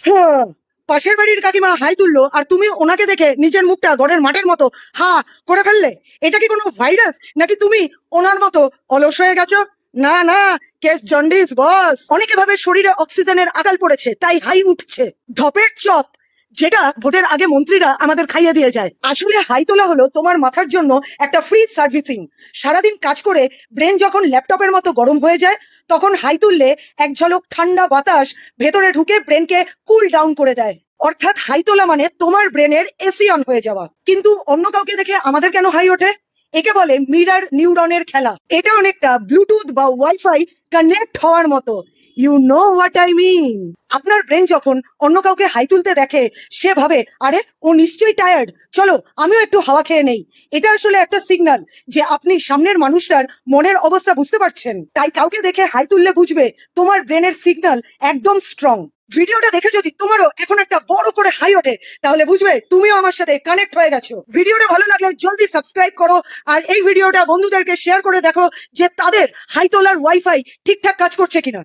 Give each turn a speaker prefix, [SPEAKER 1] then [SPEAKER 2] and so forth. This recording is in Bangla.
[SPEAKER 1] হ্যাঁ, পাশের বাড়ির কাকিমা হাই তুললো আর তুমি ওনাকে দেখে নিজের মুখটা ঘরের মাঠের মতো হা করে ফেললে। এটা কি কোনো ভাইরাস, নাকি তুমি ওনার মতো অলস হয়ে গেছো? না না, কেস জন্ডিস বস। অনেকে ভাবে শরীরে অক্সিজেনের আকাল পড়েছে তাই হাই উঠছে। ঢপের চপ, যেটা ভোটের আগে মন্ত্রীরা আমাদের খাইয়ে দিয়ে যায়। আসলে হাই তোলা হলো তোমার মাথার জন্য একটা ফ্রি সার্ভিসিং। সারাদিন কাজ করে ব্রেন যখন ল্যাপটপের মতো গরম হয়ে যায়, তখন হাই তুললে এক ঝলক ঠান্ডা বাতাস ভেতরে ঢুকে ব্রেনকে কুল ডাউন করে দেয়। অর্থাৎ হাই তোলা মানে তোমার ব্রেনের এসি অন হয়ে যাওয়া। কিন্তু অন্য কাউকে দেখে আমাদের কেন হাই ওঠে? একে বলে মিরর নিউরনের খেলা। এটা অনেকটা ব্লুটুথ বা ওয়াইফাই কানেক্ট হওয়ার মতো। You know what I mean. আপনার ব্রেন যখন অন্য কাউকে হাই তুলতে দেখে, সে ভাবে আরে ও নিশ্চয়ই টায়ার্ড, চলো আমিও একটু হাওয়া খেয়ে নেই। এটা আসলে একটা সিগন্যাল যে আপনি সামনের মানুষটার মনের অবস্থা বুঝতে পারছেন। তাই কাউকে দেখে হাই তুললে বুঝবে তোমার ব্রেনের সিগন্যাল একদম স্ট্রং। ভিডিওটা দেখে যদি তোমারও এখন একটা বড় করে হাই ওঠে, তাহলে বুঝবে তুমিও আমার সাথে কানেক্ট হয়ে গেছো। ভিডিওটা ভালো লাগলে জলদি সাবস্ক্রাইব করো আর এই ভিডিওটা বন্ধুদেরকে শেয়ার করে দেখো যে তাদের হাই তোলার ওয়াইফাই ঠিকঠাক কাজ করছে কিনা।